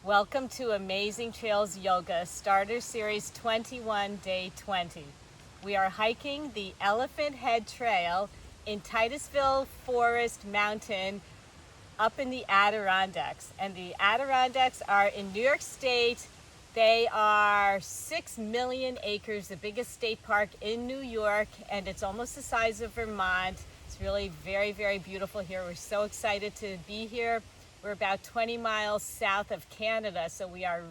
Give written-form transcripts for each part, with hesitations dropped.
Welcome to Amazing Trails Yoga, Starter Series 21, Day 20. We are hiking the Elephant Head Trail in Titusville Forest Mountain up in the Adirondacks. And the Adirondacks are in New York State. They are 6 million acres, the biggest state park in New York, and it's almost the size of Vermont. It's really very, very beautiful here. We're so excited to be here. We're about 20 miles south of Canada, so we are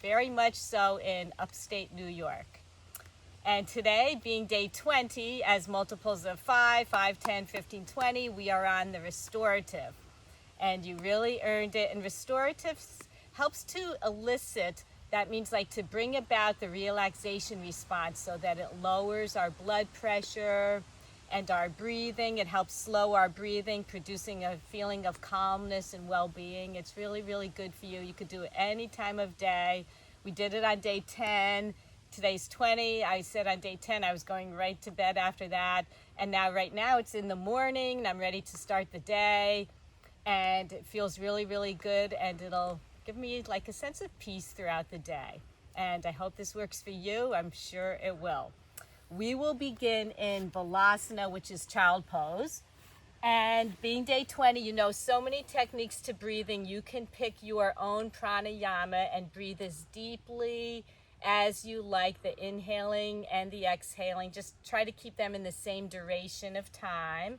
very much so in upstate New York. And today, being day 20, as multiples of 5, 10, 15, 20, we are on the Restorative. And you really earned it. And Restorative helps to elicit, that means like to bring about the relaxation response so that it lowers our blood pressure and our breathing. It helps slow our breathing, producing a feeling of calmness and well-being. It's really, really good for you. You could do it any time of day. We did it on day 10. Today's 20. I said on day 10 I was going right to bed after that. And now right now it's in the morning and I'm ready to start the day. And it feels really, really good, and it'll give me like a sense of peace throughout the day. And I hope this works for you. I'm sure it will. We will begin in Savasana, which is child pose. And being day 20, you know so many techniques to breathing. You can pick your own pranayama and breathe as deeply as you like, the inhaling and the exhaling. Just try to keep them in the same duration of time.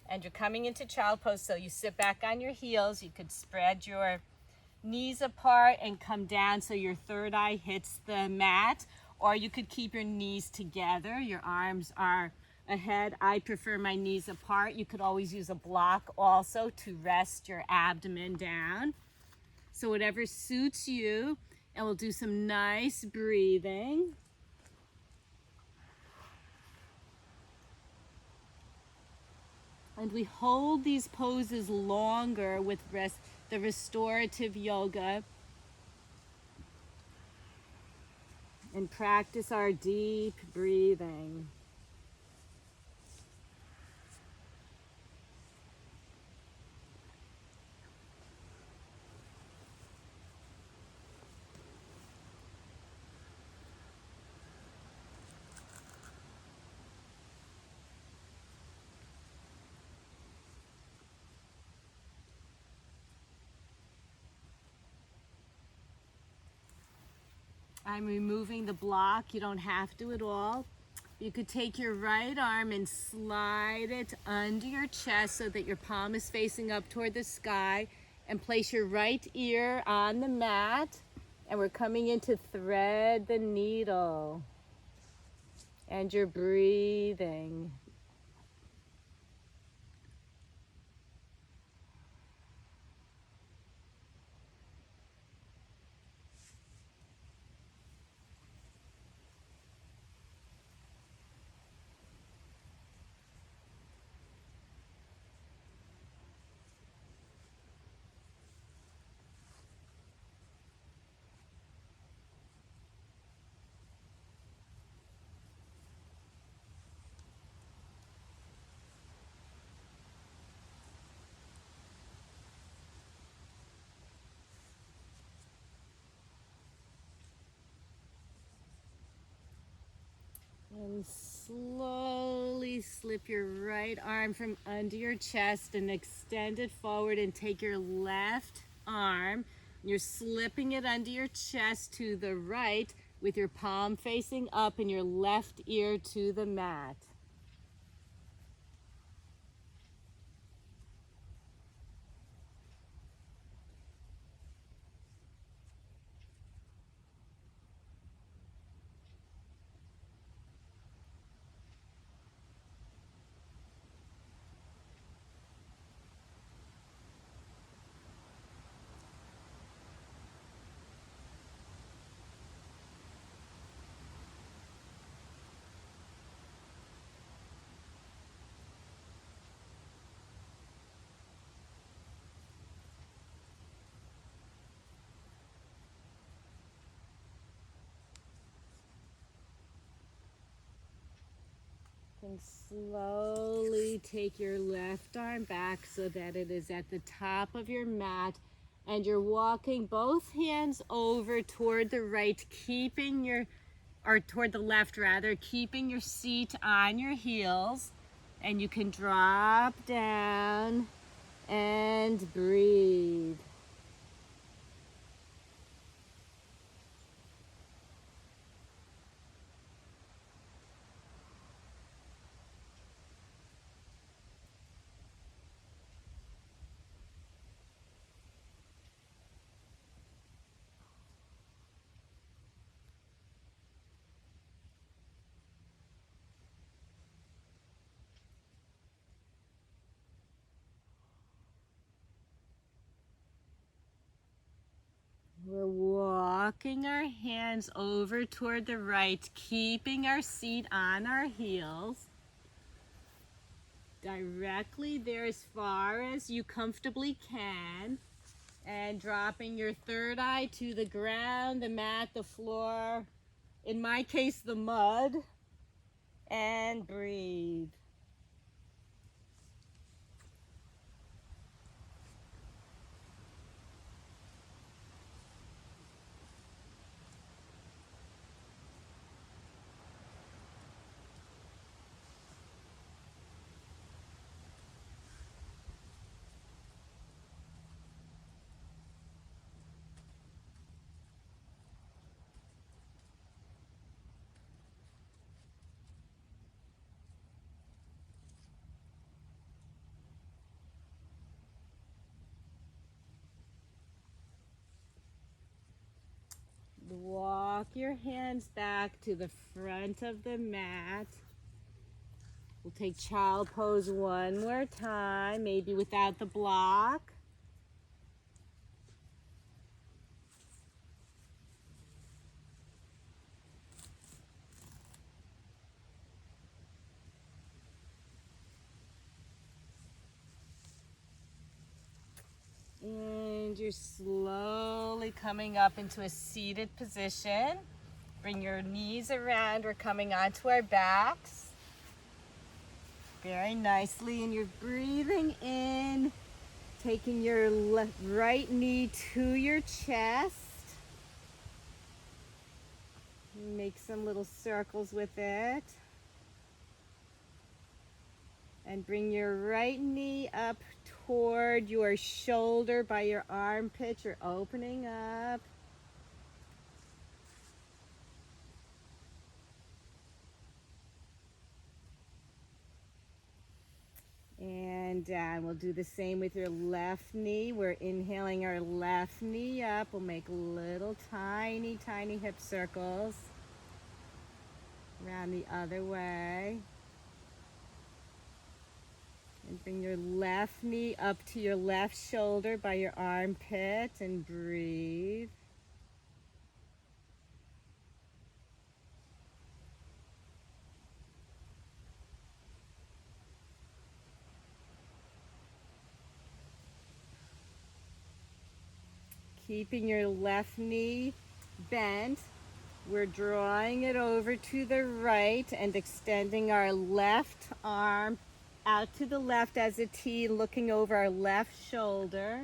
And you're coming into child pose, so you sit back on your heels. You could spread your knees apart and come down so your third eye hits the mat, or you could keep your knees together. Your arms are ahead. I prefer my knees apart. You could always use a block also to rest your abdomen down. So whatever suits you, and we'll do some nice breathing. And we hold these poses longer with the restorative yoga and practice our deep breathing. I'm removing the block. You don't have to at all. You could take your right arm and slide it under your chest so that your palm is facing up toward the sky, and place your right ear on the mat. And we're coming in to thread the needle. And you're breathing. And slowly slip your right arm from under your chest and extend it forward, and take your left arm. You're slipping it under your chest to the right with your palm facing up and your left ear to the mat. And slowly take your left arm back so that it is at the top of your mat, And you're walking both hands over toward the right, or toward the left rather, keeping your seat on your heels. And you can drop down and breathe. We're walking our hands over toward the right, keeping our seat on our heels. Directly there as far as you comfortably can. And dropping your third eye to the ground, the mat, the floor, in my case, the mud. And breathe. Walk your hands back to the front of the mat. We'll take child pose one more time, maybe without the block. And you're slowly coming up into a seated position. Bring your knees around. We're coming onto our backs. Very nicely. And you're breathing in, taking your right knee to your chest. Make some little circles with it. And bring your right knee up toward your shoulder by your armpit. You're opening up. And down. We'll do the same with your left knee. We're inhaling our left knee up. We'll make little tiny, tiny hip circles. Around the other way. And bring your left knee up to your left shoulder by your armpit and breathe. Keeping your left knee bent, we're drawing it over to the right and extending our left arm out to the left as a T, looking over our left shoulder.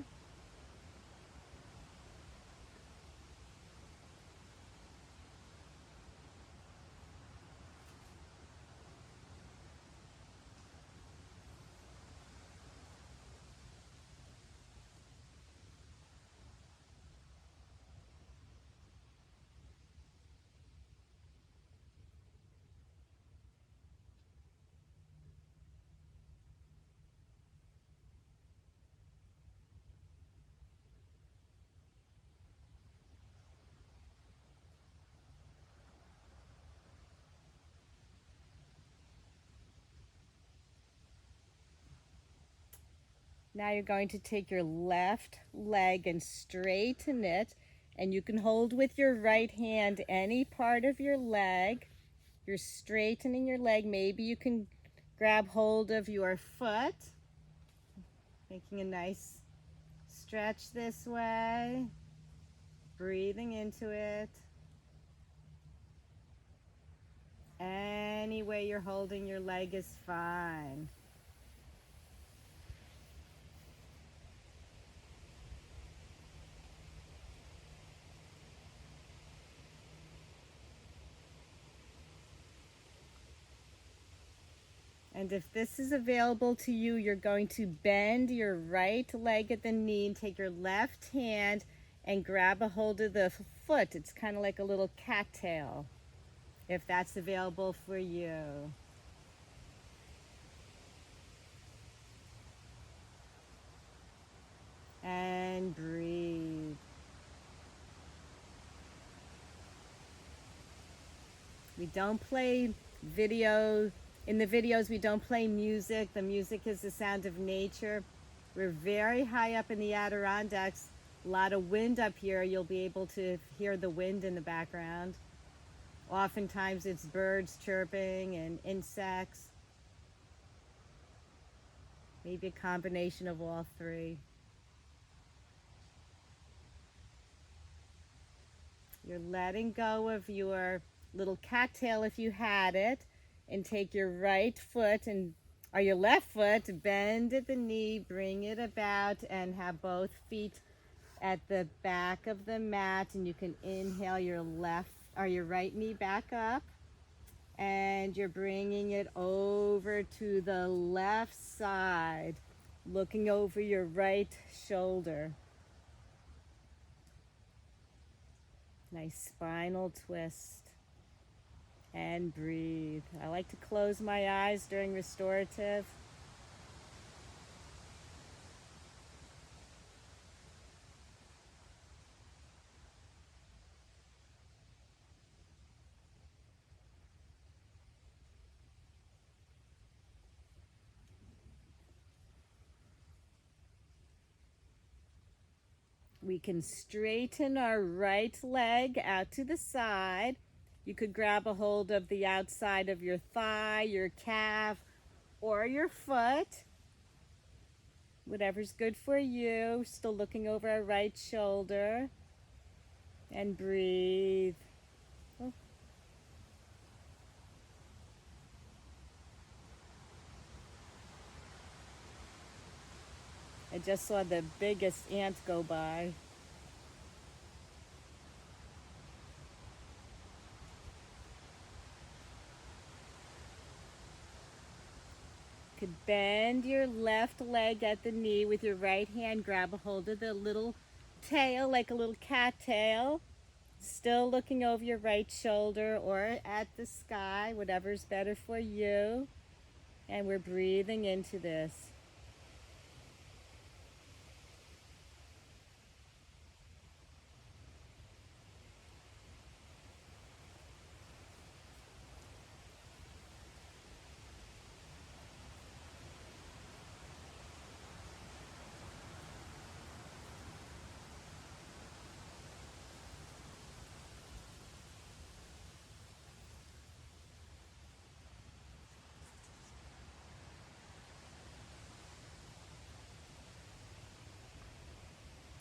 Now you're going to take your left leg and straighten it, and you can hold with your right hand any part of your leg. You're straightening your leg. Maybe you can grab hold of your foot, making a nice stretch this way, breathing into it. Any way you're holding your leg is fine. And if this is available to you, you're going to bend your right leg at the knee and take your left hand and grab a hold of the foot. It's kind of like a little cattail, if that's available for you. And breathe. We don't play video. In the videos, we don't play music. The music is the sound of nature. We're very high up in the Adirondacks. A lot of wind up here. You'll be able to hear the wind in the background. Oftentimes it's birds chirping and insects. Maybe a combination of all three. You're letting go of your little cattail if you had it, and take your right foot or your left foot, bend at the knee, bring it about, and have both feet at the back of the mat. And you can inhale your left or your right knee back up, and you're bringing it over to the left side, looking over your right shoulder. Nice spinal twist. And breathe. I like to close my eyes during restorative. We can straighten our right leg out to the side. You could grab a hold of the outside of your thigh, your calf, or your foot. Whatever's good for you. Still looking over our right shoulder. And breathe. Oh. I just saw the biggest ant go by. Could bend your left leg at the knee with your right hand. Grab a hold of the little tail, like a little cattail. Still looking over your right shoulder or at the sky, whatever's better for you. And we're breathing into this.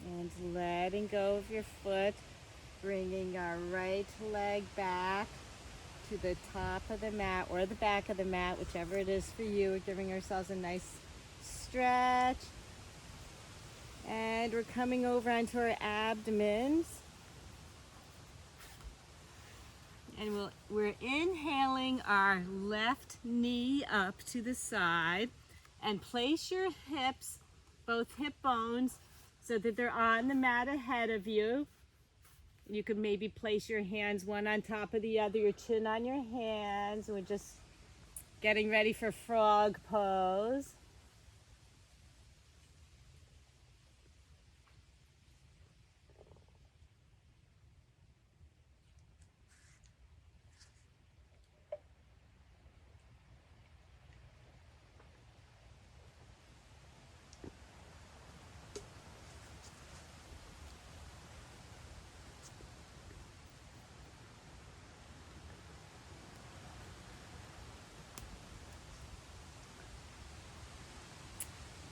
And letting go of your foot, bringing our right leg back to the top of the mat or the back of the mat, whichever it is for you. We're giving ourselves a nice stretch. And we're coming over onto our abdomens. And we're inhaling our left knee up to the side, and place your hips, both hip bones, so that they're on the mat ahead of you. You could maybe place your hands one on top of the other, your chin on your hands. We're just getting ready for frog pose.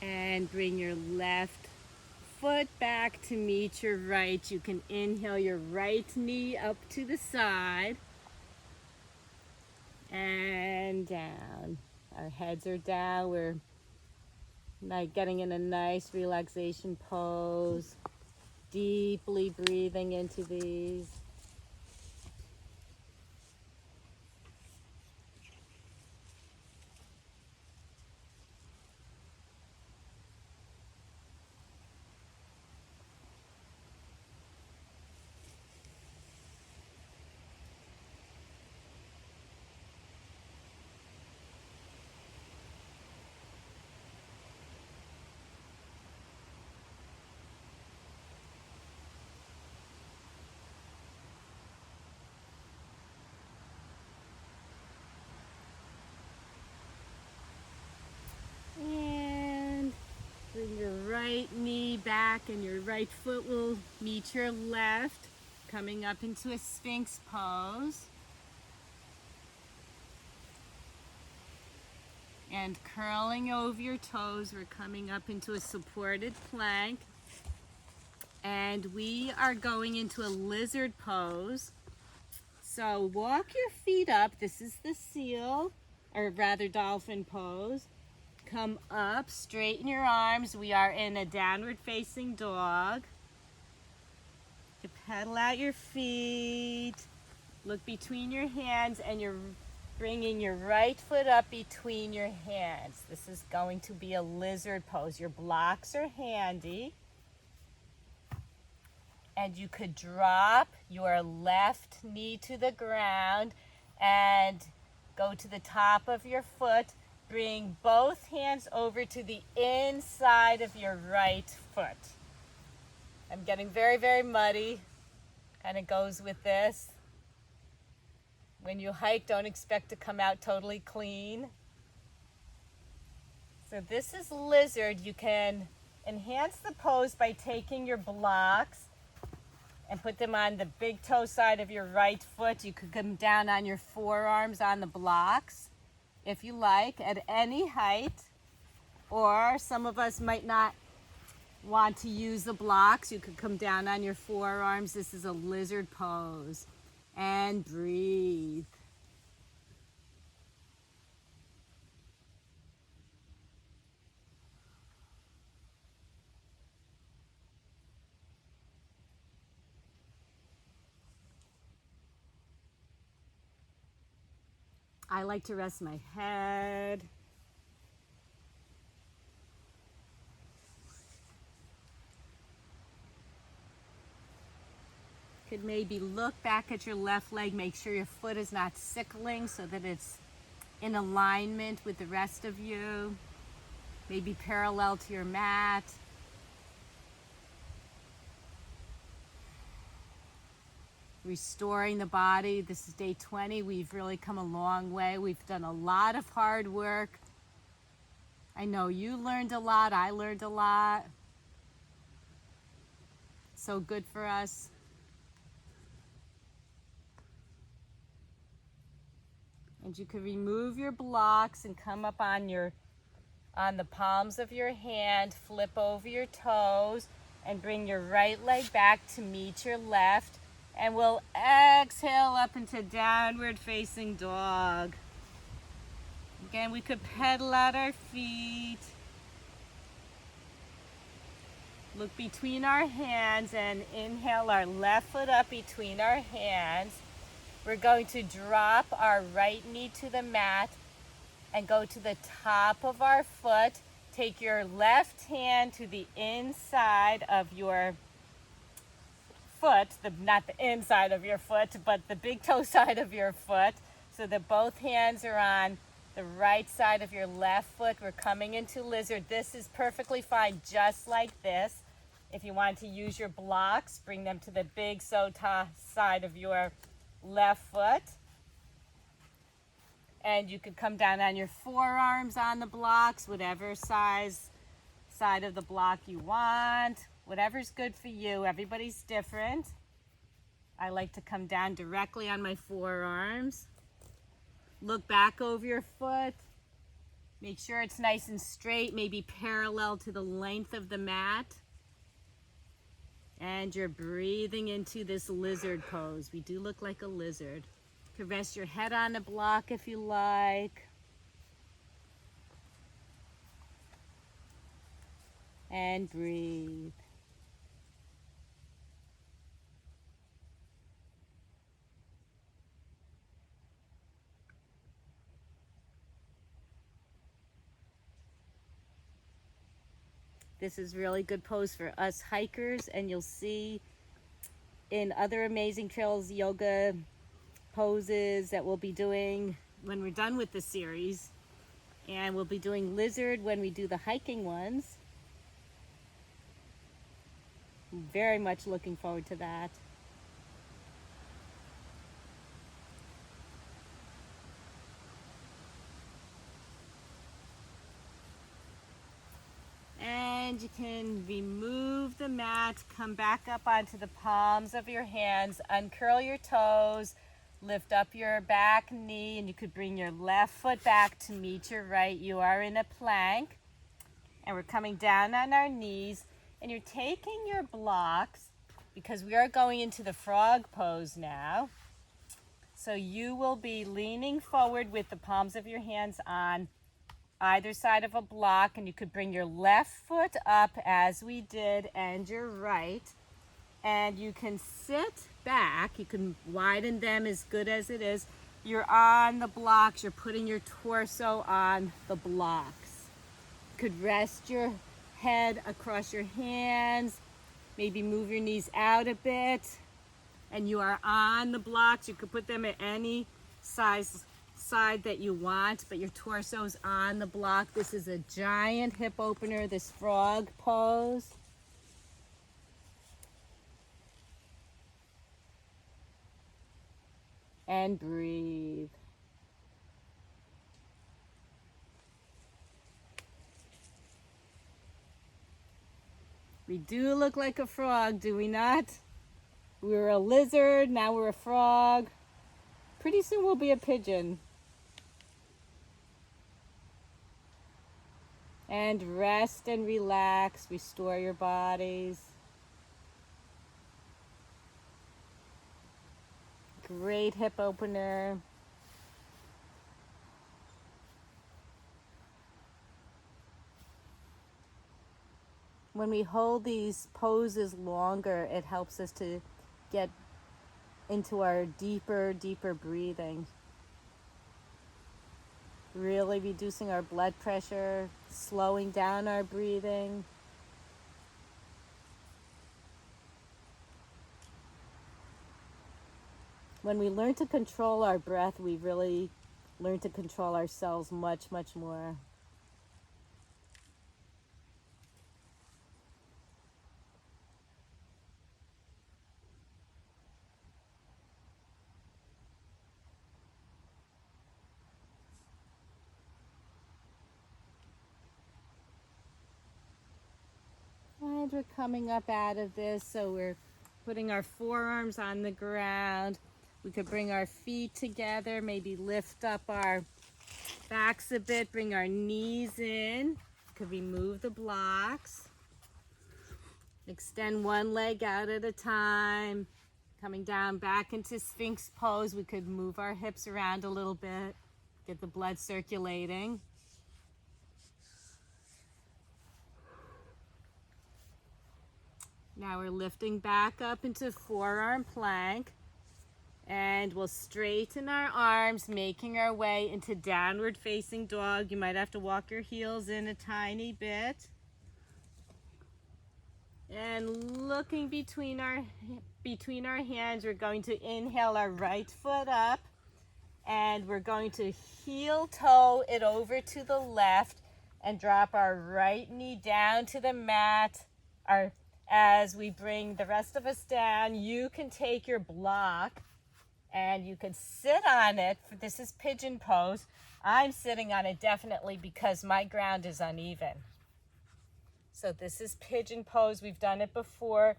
And bring your left foot back to meet your right. You can inhale your right knee up to the side and down. Our heads are down. We're getting in a nice relaxation pose. Deeply breathing into these. back and your right foot will meet your left, coming up into a Sphinx pose. And curling over your toes, we're coming up into a supported plank. And we are going into a lizard pose. So walk your feet up. This is the seal, or rather dolphin pose. Come up, straighten your arms. We are in a downward facing dog. You pedal out your feet. Look between your hands and you're bringing your right foot up between your hands. This is going to be a lizard pose. Your blocks are handy. And you could drop your left knee to the ground and go to the top of your foot. Bring both hands over to the inside of your right foot. I'm getting very, very muddy. Kind of goes with this. When you hike, don't expect to come out totally clean. So this is lizard. You can enhance the pose by taking your blocks and put them on the big toe side of your right foot. You could come down on your forearms on the blocks if you like, at any height. Or some of us might not want to use the blocks. You could come down on your forearms. This is a lizard pose. And breathe. I like to rest my head. Could maybe look back at your left leg, make sure your foot is not sickling so that it's in alignment with the rest of you. Maybe parallel to your mat. Restoring the body. This is day 20. We've really come a long way. We've done a lot of hard work. I know you learned a lot. I learned a lot. So good for us. And you can remove your blocks and come up on the palms of your hand, flip over your toes, and bring your right leg back to meet your left. And we'll exhale up into downward facing dog. Again, we could pedal out our feet. Look between our hands and inhale our left foot up between our hands. We're going to drop our right knee to the mat and go to the top of our foot. Take your left hand to the inside of your foot, not the inside of your foot, but the big toe side of your foot, so that both hands are on the right side of your left foot. We're coming into lizard. This is perfectly fine, just like this. If you want to use your blocks, bring them to the big toe side of your left foot. And you could come down on your forearms on the blocks, whatever side of the block you want. Whatever's good for you. Everybody's different. I like to come down directly on my forearms. Look back over your foot. Make sure it's nice and straight, maybe parallel to the length of the mat. And you're breathing into this lizard pose. We do look like a lizard. You can rest your head on a block if you like. And breathe. This is really good pose for us hikers, and you'll see in other amazing trails yoga poses that we'll be doing when we're done with the series. And we'll be doing lizard when we do the hiking ones. I'm very much looking forward to that. And you can remove the mat, come back up onto the palms of your hands, uncurl your toes, lift up your back knee, and you could bring your left foot back to meet your right. You are in a plank, and we're coming down on our knees, and you're taking your blocks because we are going into the frog pose now. So you will be leaning forward with the palms of your hands on either side of a block, and you could bring your left foot up as we did and your right, and you can sit back. You can widen them as good as it is. You're on the blocks. You're putting your torso on the blocks. You could rest your head across your hands, maybe move your knees out a bit, and you are on the blocks. You could put them at any side that you want, but your torso's on the block. This is a giant hip opener, this frog pose. And breathe. We do look like a frog, do we not? We were a lizard, now we're a frog. Pretty soon we'll be a pigeon. And rest and relax, restore your bodies. Great hip opener. When we hold these poses longer, it helps us to get into our deeper breathing. Really reducing our blood pressure, slowing down our breathing. When we learn to control our breath, we really learn to control ourselves much more. And we're coming up out of this, so we're putting our forearms on the ground. We could bring our feet together, maybe lift up our backs a bit, bring our knees in. Could remove the blocks. Extend one leg out at a time. Coming down back into Sphinx pose. We could move our hips around a little bit, get the blood circulating. Now we're lifting back up into forearm plank, and we'll straighten our arms, making our way into downward facing dog. You might have to walk your heels in a tiny bit. And looking between our hands, we're going to inhale our right foot up, and we're going to heel toe it over to the left and drop our right knee down to the mat. As we bring the rest of us down, you can take your block and you can sit on it. This is pigeon pose. I'm sitting on it definitely because my ground is uneven. So this is pigeon pose. We've done it before.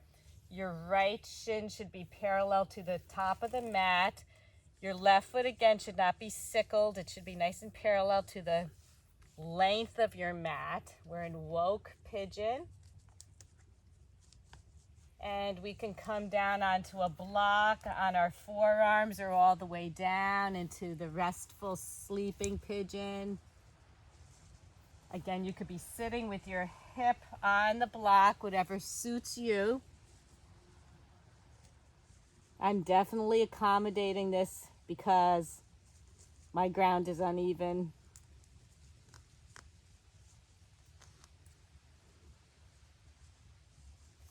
Your right shin should be parallel to the top of the mat. Your left foot again should not be sickled. It should be nice and parallel to the length of your mat. We're in woke pigeon. And we can come down onto a block on our forearms or all the way down into the restful sleeping pigeon. Again, you could be sitting with your hip on the block, whatever suits you. I'm definitely accommodating this because my ground is uneven.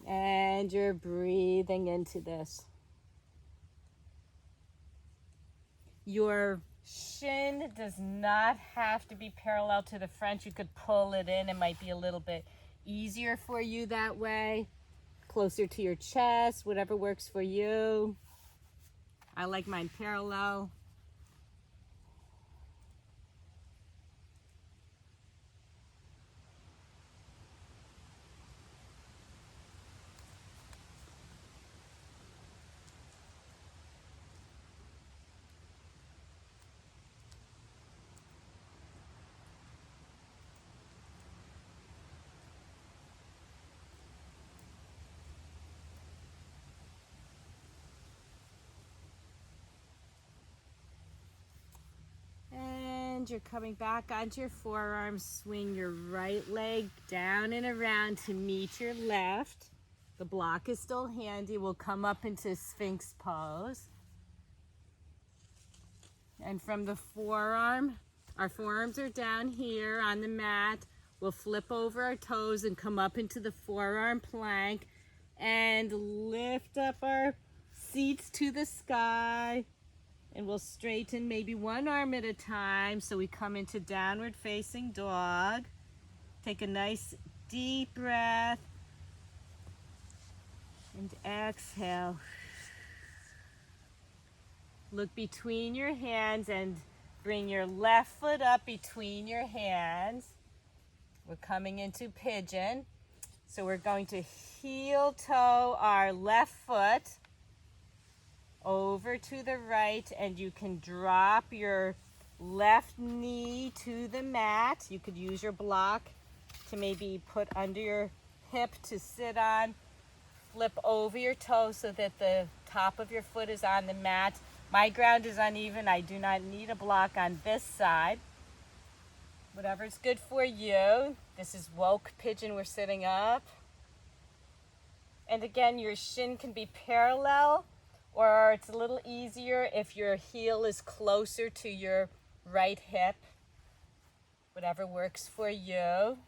And you're breathing into this. Your shin does not have to be parallel to the front. You could pull it in. It might be a little bit easier for you that way. Closer to your chest, whatever works for you. I like mine parallel. And you're coming back onto your forearms. Swing your right leg down and around to meet your left. The block is still handy. We'll come up into Sphinx pose. And from the forearm, our forearms are down here on the mat. We'll flip over our toes and come up into the forearm plank and lift up our seats to the sky. And we'll straighten maybe one arm at a time. So we come into downward facing dog. Take a nice deep breath. And exhale. Look between your hands and bring your left foot up between your hands. We're coming into pigeon. So we're going to heel toe our left foot over to the right, and you can drop your left knee to the mat. You could use your block to maybe put under your hip to sit on. Flip over your toe so that the top of your foot is on the mat. My ground is uneven. I do not need a block on this side. Whatever's good for you. This is woke pigeon. We're sitting up. And again, your shin can be parallel, or it's a little easier if your heel is closer to your right hip. Whatever works for you.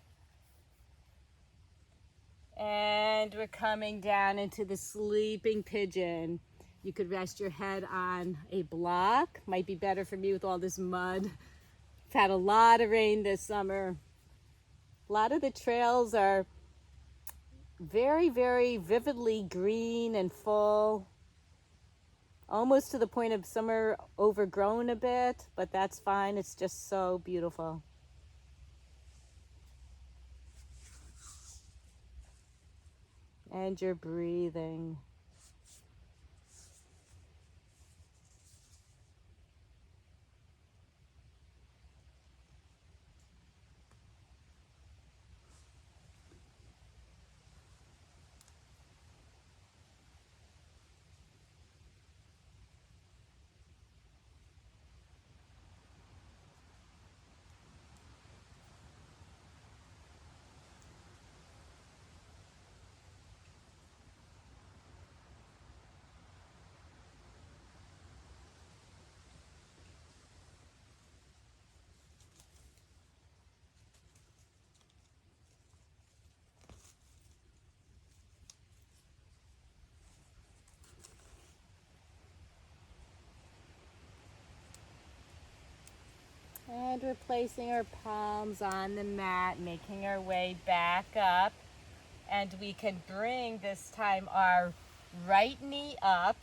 And we're coming down into the sleeping pigeon. You could rest your head on a block. Might be better for me with all this mud. I've had a lot of rain this summer. A lot of the trails are very, very vividly green and full. Almost to the point of some are overgrown a bit, but that's fine. It's just so beautiful. And you're breathing. And we're placing our palms on the mat, making our way back up. And we can bring this time our right knee up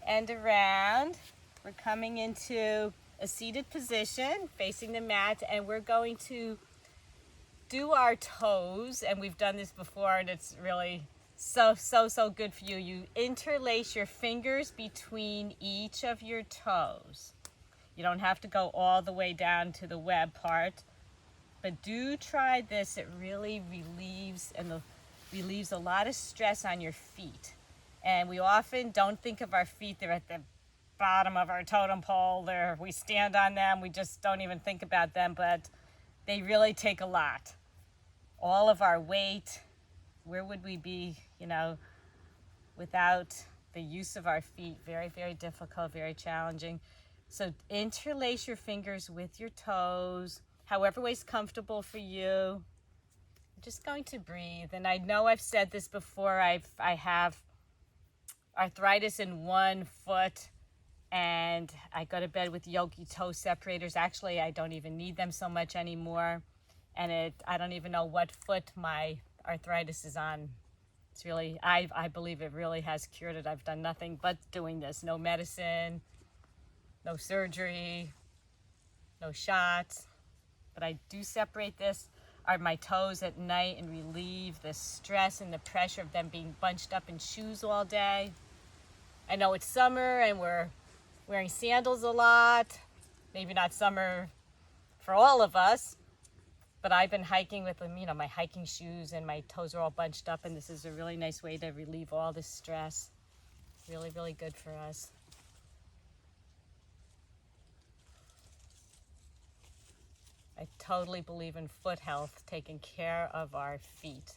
and around. We're coming into a seated position, facing the mat, and we're going to do our toes. And we've done this before, and it's really so good for you. You interlace your fingers between each of your toes. You don't have to go all the way down to the web part, but do try this. It really relieves a lot of stress on your feet. And we often don't think of our feet. They're at the bottom of our totem pole. We stand on them. We just don't even think about them, but they really take a lot. All of our weight, where would we be, without the use of our feet? Very, very difficult, very challenging. So interlace your fingers with your toes, however way's comfortable for you. I'm just going to breathe. And I know I've said this before. I have arthritis in one foot, and I go to bed with yogi toe separators. Actually, I don't even need them so much anymore. And I don't even know what foot my arthritis is on. It's really, I believe it really has cured it. I've done nothing but doing this. No medicine. No surgery, no shots, but I do separate my toes at night and relieve the stress and the pressure of them being bunched up in shoes all day. I know it's summer and we're wearing sandals a lot. Maybe not summer for all of us, but I've been hiking with them, my hiking shoes, and my toes are all bunched up, and this is a really nice way to relieve all this stress. Really, really good for us. I totally believe in foot health, taking care of our feet.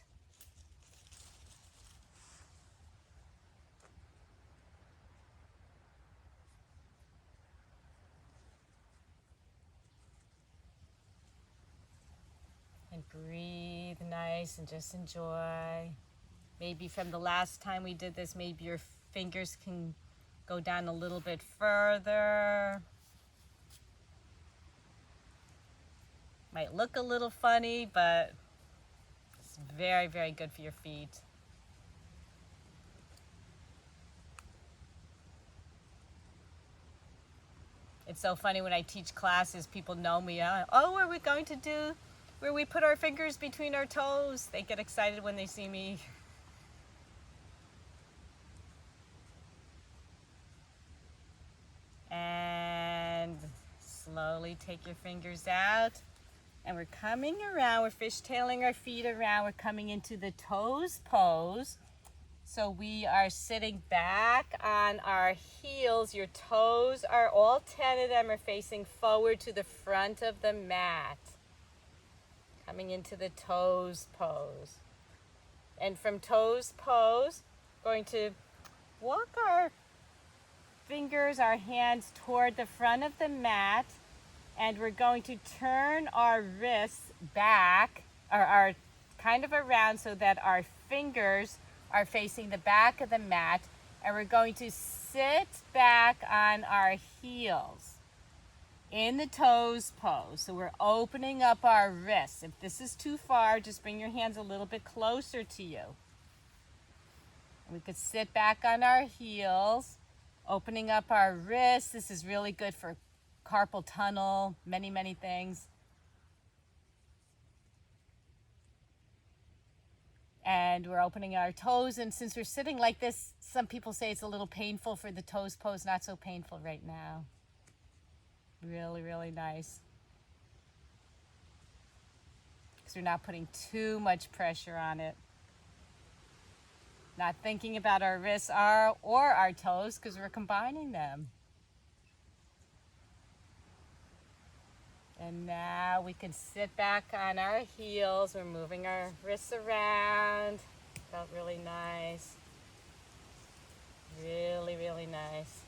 And breathe nice and just enjoy. Maybe from the last time we did this, maybe your fingers can go down a little bit further. Might look a little funny, but it's very, very good for your feet. It's so funny when I teach classes, people know me. Oh, are we going to do where we put our fingers between our toes? They get excited when they see me. And slowly take your fingers out. And we're coming around, we're fishtailing our feet around. We're coming into the toes pose. So we are sitting back on our heels. Your toes are, all 10 of them are facing forward to the front of the mat. Coming into the toes pose. And from toes pose, going to walk our fingers, our hands toward the front of the mat. And we're going to turn our wrists back, or our kind of around, so that our fingers are facing the back of the mat. And we're going to sit back on our heels in the toes pose. So we're opening up our wrists. If this is too far, just bring your hands a little bit closer to you. And we could sit back on our heels, opening up our wrists. This is really good for carpal tunnel, many, many things. And we're opening our toes, and since we're sitting like this, some people say it's a little painful for the toes pose. Not so painful right now. Really, really nice. Because we're not putting too much pressure on it. Not thinking about our wrists or our toes, because we're combining them. And now we can sit back on our heels. We're moving our wrists around. Felt really nice. Really, really nice.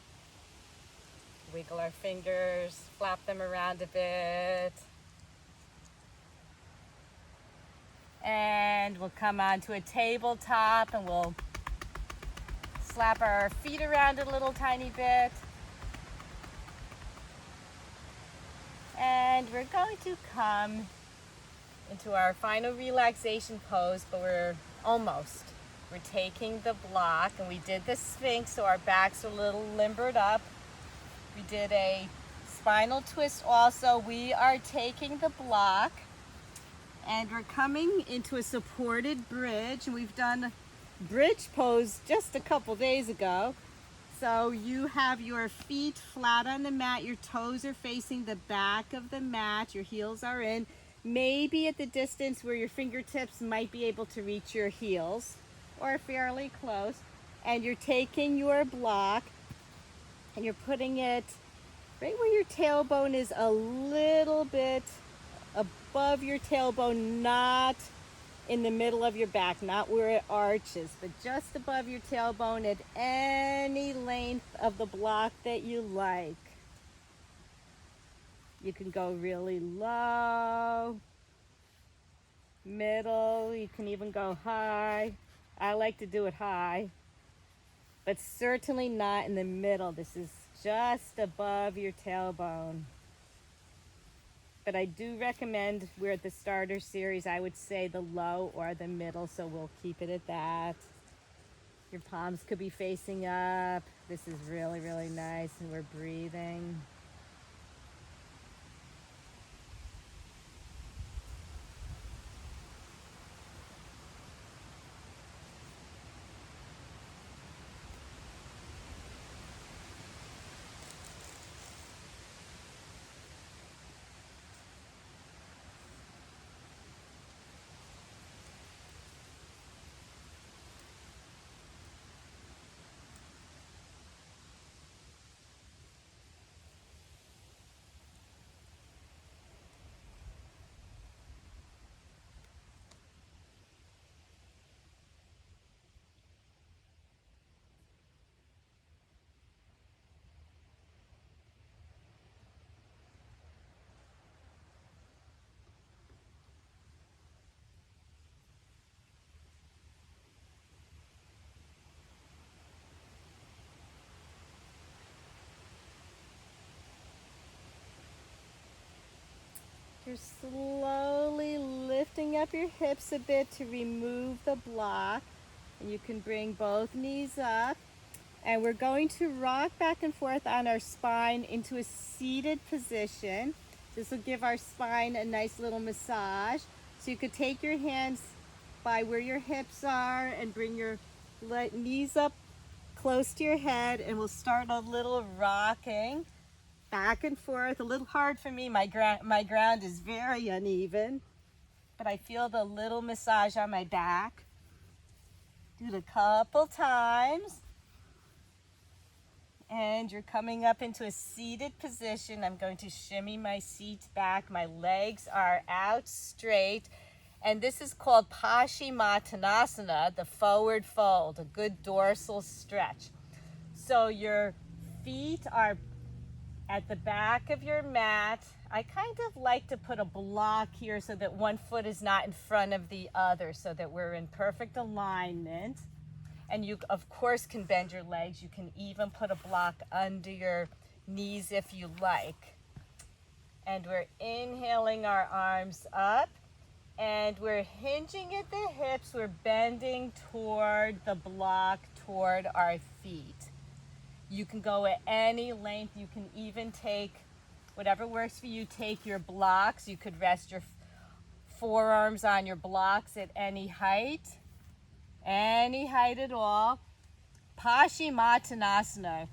Wiggle our fingers, flap them around a bit. And we'll come onto a tabletop and we'll slap our feet around a little tiny bit. And we're going to come into our final relaxation pose, but we're almost. We're taking the block, and we did the Sphinx, so our backs are a little limbered up. We did a spinal twist also. We are taking the block, and we're coming into a supported bridge, and we've done bridge pose just a couple days ago. So you have your feet flat on the mat, your toes are facing the back of the mat, your heels are in, maybe at the distance where your fingertips might be able to reach your heels, or fairly close. And you're taking your block and you're putting it right where your tailbone is, a little bit above your tailbone, not in the middle of your back, not where it arches, but just above your tailbone at any length of the block that you like. You can go really low, middle, you can even go high. I like to do it high, but certainly not in the middle. This is just above your tailbone. But I do recommend, we're at the starter series, I would say the low or the middle, so we'll keep it at that. Your palms could be facing up. This is really, really nice, and we're breathing. you're slowly lifting up your hips a bit to remove the block. And you can bring both knees up. And we're going to rock back and forth on our spine into a seated position. This will give our spine a nice little massage. So you could take your hands by where your hips are and bring your knees up close to your head, and we'll start a little rocking back and forth. A little hard for me. My ground is very uneven, but I feel the little massage on my back. Do it a couple times. And you're coming up into a seated position. I'm going to shimmy my seat back. My legs are out straight. And this is called Paschimottanasana, the forward fold, a good dorsal stretch. So your feet are at the back of your mat. I kind of like to put a block here so that one foot is not in front of the other, so that we're in perfect alignment. And you, of course, can bend your legs. You can even put a block under your knees if you like. And we're inhaling our arms up. And we're hinging at the hips. We're bending toward the block, toward our feet. You can go at any length. You can even take whatever works for you. Take your blocks. You could rest your forearms on your blocks at any height at all. Paschimottanasana.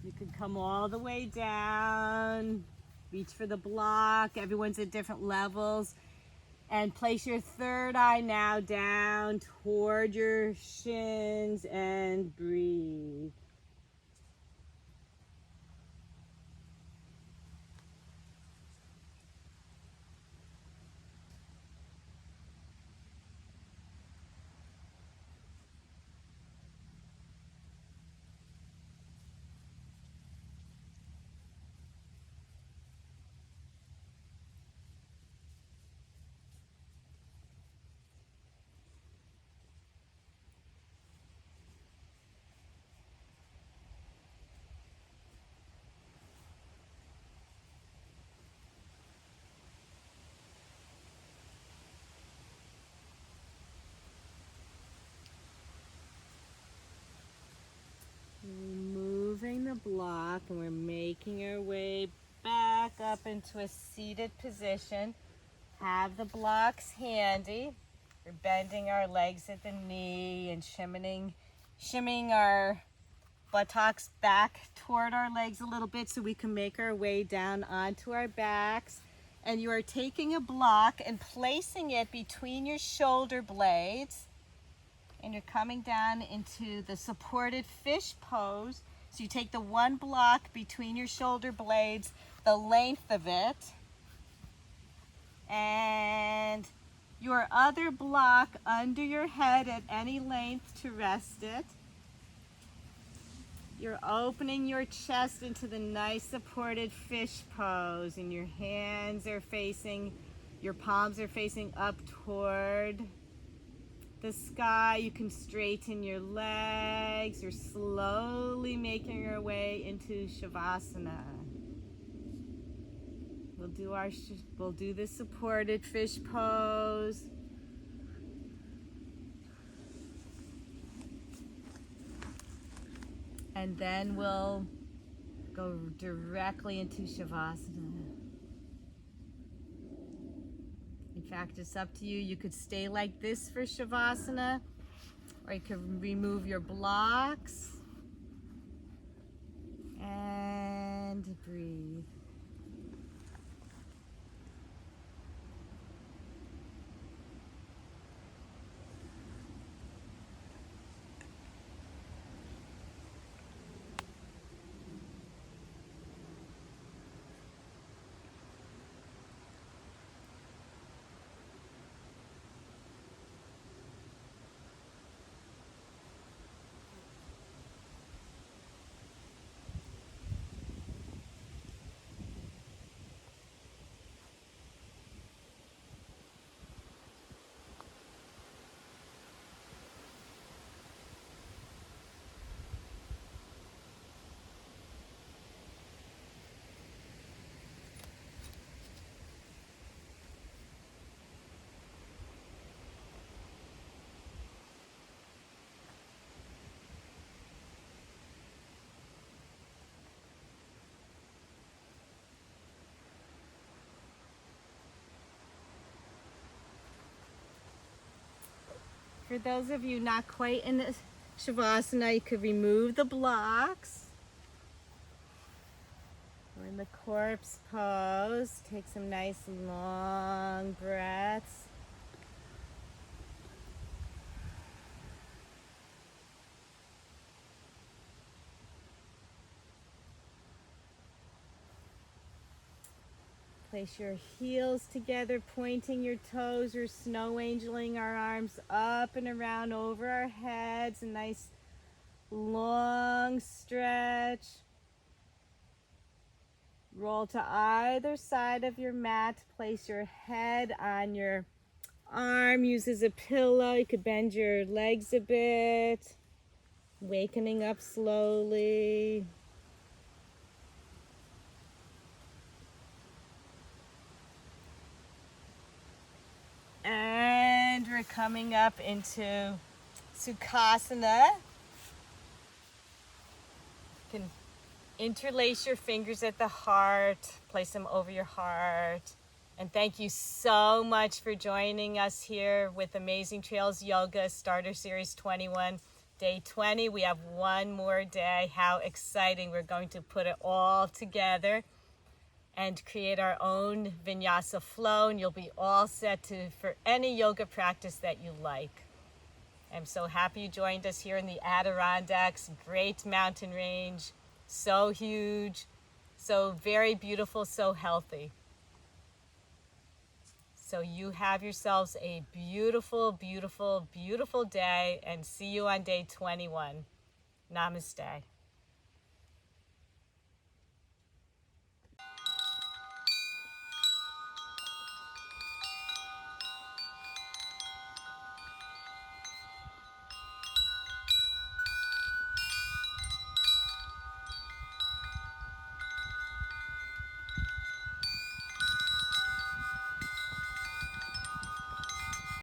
You can come all the way down, reach for the block. Everyone's at different levels. And place your third eye now down toward your shins and breathe. Removing the block, and we're making our way back up into a seated position. Have the blocks handy. We're bending our legs at the knee and shimmying our buttocks back toward our legs a little bit so we can make our way down onto our backs. And you are taking a block and placing it between your shoulder blades. And you're coming down into the supported fish pose. So you take the one block between your shoulder blades, the length of it, and your other block under your head at any length to rest it. You're opening your chest into the nice supported fish pose, and your hands are facing, your palms are facing up toward the sky. You can straighten your legs. You're slowly making your way into Savasana. We'll do the supported fish pose. And then we'll go directly into Savasana. In fact, it's up to you. You could stay like this for Savasana, or you could remove your blocks and breathe. For those of you not quite in the Savasana, you could remove the blocks. We're in the corpse pose. Take some nice long breaths. Place your heels together, pointing your toes. We're snow angeling our arms up and around over our heads. A nice long stretch. Roll to either side of your mat. Place your head on your arm. Use as a pillow. You could bend your legs a bit. Wakening up slowly. And we're coming up into Sukhasana. You can interlace your fingers at the heart, place them over your heart. And thank you so much for joining us here with Amazing Trails Yoga Starter Series 21, Day 20. We have one more day. How exciting. We're going to put it all together and create our own vinyasa flow, and you'll be all set for any yoga practice that you like. I'm so happy you joined us here in the Adirondacks, great mountain range, so huge, so very beautiful, so healthy. So you have yourselves a beautiful, beautiful, beautiful day, and see you on day 21. Namaste.